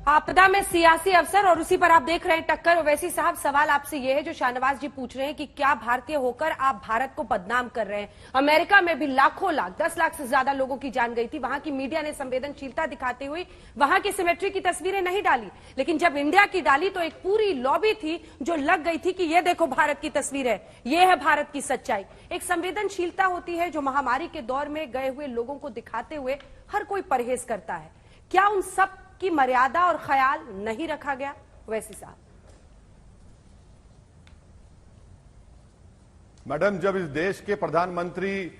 आपदा में सियासी अवसर और उसी पर आप देख रहे हैं टक्कर। ओवैसी साहब, सवाल आपसे ये है जो शाहनवाज जी पूछ रहे हैं कि क्या भारतीय होकर आप भारत को बदनाम कर रहे हैं। अमेरिका में भी लाखों लाख 10 लाख से ज्यादा लोगों की जान गई थी। वहां की मीडिया ने संवेदनशीलता दिखाते हुए वहां की सिमेट्री की तस्वीरें नहीं डाली, लेकिन जब इंडिया की डाली तो एक पूरी लॉबी थी जो लग गई थी कि ये देखो भारत की तस्वीर है, ये है भारत की सच्चाई। एक संवेदनशीलता होती है जो महामारी के दौर में गए हुए लोगों को दिखाते हुए हर कोई परहेज करता है। क्या उन सब की मर्यादा और ख्याल नहीं रखा गया? ओवैसी साहब। मैडम, जब इस देश के प्रधानमंत्री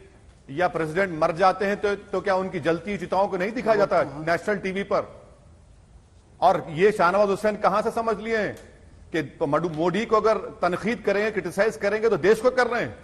या प्रेसिडेंट मर जाते हैं तो क्या उनकी जलती चिताओं को नहीं दिखाया जाता नेशनल टीवी पर? और ये शाहनवाज हुसैन कहां से समझ लिए हैं कि मोदी को अगर तनकीद करेंगे, क्रिटिसाइज करेंगे तो देश को कर रहे हैं?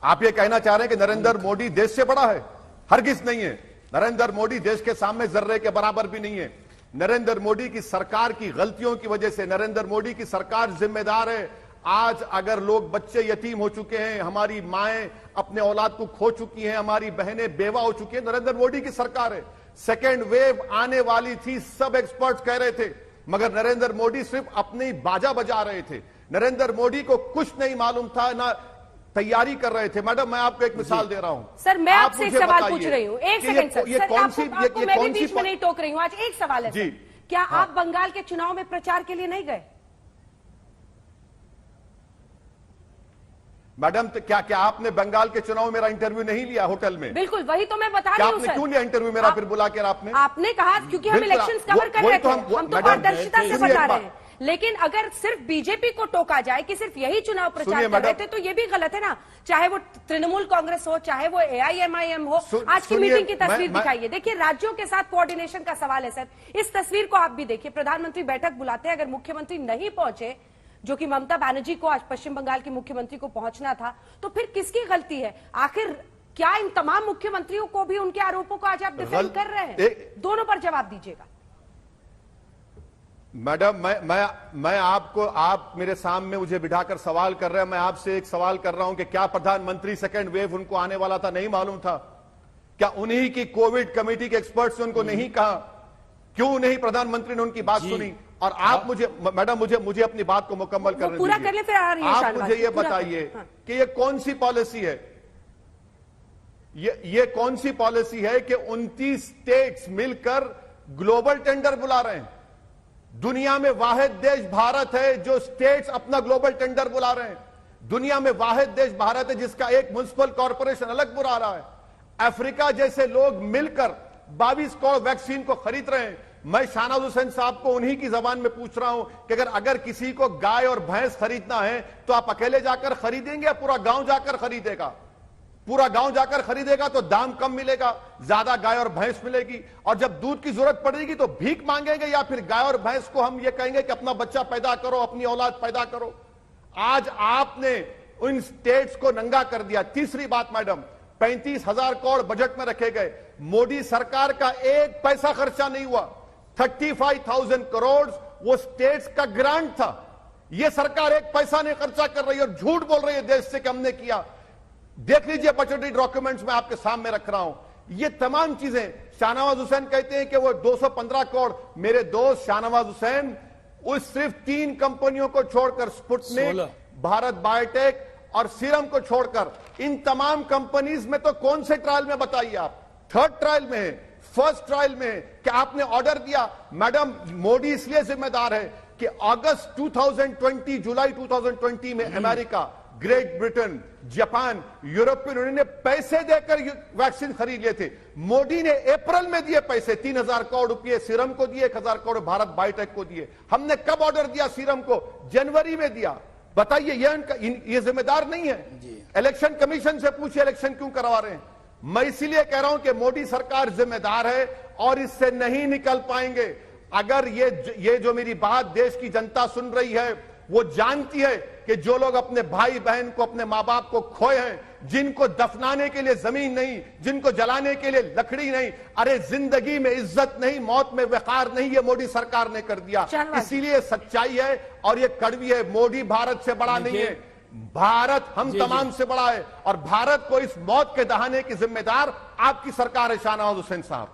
आप ये कहना चाह रहे हैं कि नरेंद्र मोदी देश से बड़ा है? हरगिज नहीं है। नरेंद्र मोदी देश के सामने जर्रे के बराबर भी नहीं है। नरेंद्र मोदी की सरकार की गलतियों की वजह से नरेंद्र मोदी की सरकार जिम्मेदार है। आज अगर लोग बच्चे यतीम हो चुके हैं, हमारी माएं अपने औलाद को खो चुकी हैं, हमारी बहनें बेवा हो चुकी हैं, नरेंद्र मोदी की सरकार है। सेकेंड वेव आने वाली थी, सब एक्सपर्ट्स कह रहे थे, मगर नरेंद्र मोदी सिर्फ अपनी बाजा बजा रहे थे। नरेंद्र मोदी को कुछ नहीं मालूम था, ना तैयारी कर रहे थे। मैडम, मैं आपको एक मिसाल दे रहा हूं। सर, मैं आपसे एक सवाल पूछ रही हूं। एक सेकंड सर, ये कौन सी मैं भी बीच में नहीं टोक रही हूं। आज एक सवाल है जी, क्या आप बंगाल के चुनाव में प्रचार के लिए नहीं गए? मैडम, तो क्या आपने बंगाल के चुनाव में मेरा इंटरव्यू नहीं लिया होटल में? बिल्कुल, वही तो मैं बता रही हूं सर। क्यों लिया इंटरव्यू मेरा फिर बुला कर? आपने कहा क्योंकि हम इलेक्शंस कवर कर रहे थे, हम तो पारदर्शिता से बता रहे हैं। लेकिन अगर सिर्फ बीजेपी को टोका जाए कि सिर्फ यही चुनाव प्रचार कर रहे थे तो ये भी गलत है ना। चाहे वो तृणमूल कांग्रेस हो, चाहे वो AIMIM हो। आज की मीटिंग की तस्वीर दिखाइए। देखिए, राज्यों के साथ कोऑर्डिनेशन का सवाल है सर। इस तस्वीर को आप भी देखिए। प्रधानमंत्री बैठक बुलाते हैं, अगर मुख्यमंत्री नहीं पहुंचे, जो कि ममता बनर्जी को आज पश्चिम बंगाल की मुख्यमंत्री को पहुंचना था, तो फिर किसकी गलती है? आखिर क्या इन तमाम मुख्यमंत्रियों को भी उनके आरोपों को आज आप डिफेंड कर रहे हैं? दोनों पर जवाब दीजिएगा। मैडम, मैं आपको, आप मेरे सामने मुझे बिठाकर सवाल कर रहे हैं। मैं आपसे एक सवाल कर रहा हूं कि क्या प्रधानमंत्री सेकेंड वेव उनको आने वाला था नहीं मालूम था? क्या उन्हीं की कोविड कमेटी के एक्सपर्ट्स ने उनको नहीं कहा? क्यों नहीं प्रधानमंत्री ने उनकी बात सुनी? और आप मुझे, मैडम, मुझे अपनी बात को मुकम्मल करने दीजिए। पूरा कर ले, फिर आप मुझे ये बताइए कि ये कौन सी पॉलिसी है? ये कौन सी पॉलिसी है कि 29 स्टेट्स मिलकर ग्लोबल टेंडर बुला रहे हैं? दुनिया में वाहिद देश भारत है जो स्टेट्स अपना ग्लोबल टेंडर बुला रहे हैं। दुनिया में वाहिद देश भारत है जिसका एक म्युनिसिपल कॉर्पोरेशन अलग बुला रहा है। अफ्रीका जैसे लोग मिलकर 22 करोड़ वैक्सीन को खरीद रहे हैं। मैं शाहनवाज हुसैन साहब को उन्हीं की जबान में पूछ रहा हूं कि अगर किसी को गाय और भैंस खरीदना है तो आप अकेले जाकर खरीदेंगे या पूरा गांव जाकर खरीदेगा? पूरा गांव जाकर खरीदेगा तो दाम कम मिलेगा, ज्यादा गाय और भैंस मिलेगी। और जब दूध की जरूरत पड़ेगी तो भीख मांगेंगे, या फिर गाय और भैंस को हम ये कहेंगे कि अपना बच्चा पैदा करो, अपनी औलाद पैदा करो। आज आपने उन स्टेट्स को नंगा कर दिया। तीसरी बात मैडम, 35,000 करोड़ बजट में रखे गए। मोदी सरकार का एक पैसा खर्चा नहीं हुआ। 35,000 करोड़ वो स्टेट्स का ग्रांट था। ये सरकार एक पैसा नहीं खर्चा कर रही और झूठ बोल रही है देश से कि हमने किया। देख लीजिए, बजटरी डॉक्यूमेंट्स में आपके सामने रख रहा हूं। ये तमाम चीजें शाहनवाज हुसैन कहते हैं कि वो 215 करोड़। मेरे दोस्त शाहनवाज हुसैन, उस सिर्फ 3 कंपनियों को छोड़कर, स्पुतनिक, भारत बायोटेक और सीरम को छोड़कर, इन तमाम कंपनीज में तो कौन से ट्रायल में बताइए आप? 3rd ट्रायल में है, 1st ट्रायल में है कि आपने ऑर्डर दिया? मैडम, मोदी इसलिए जिम्मेदार है कि अगस्त 2020, जुलाई 2020 में America, great Britain, Japan, European union ने पैसे देकर वैक्सीन खरीद लिए थे। मोदी ने अप्रैल में दिए पैसे, 3,000 करोड़ रुपए सीरम को दिए, 1,000 करोड़ भारत बायोटेक को दिए। हमने कब ऑर्डर दिया सीरम को? जनवरी में दिया। बताइए, ये जिम्मेदार नहीं है? इलेक्शन कमीशन से पूछिए इलेक्शन क्यों करवा रहे हैं। मैं इसीलिए कह रहा हूं कि मोदी सरकार जिम्मेदार है और इससे नहीं निकल पाएंगे। अगर ये जो मेरी बात देश की जनता सुन रही है, वो जानती है कि जो लोग अपने भाई बहन को, अपने मां बाप को खोए हैं, जिनको दफनाने के लिए जमीन नहीं, जिनको जलाने के लिए लकड़ी नहीं, अरे जिंदगी में इज्जत नहीं, मौत में वकार नहीं, ये मोदी सरकार ने कर दिया। इसीलिए सच्चाई है और ये कड़वी है। मोदी भारत से बड़ा नहीं है, भारत हम तमाम से बड़ा है। और भारत को इस मौत के दहाने की जिम्मेदार आपकी सरकार है शाहनवाज हुसैन साहब।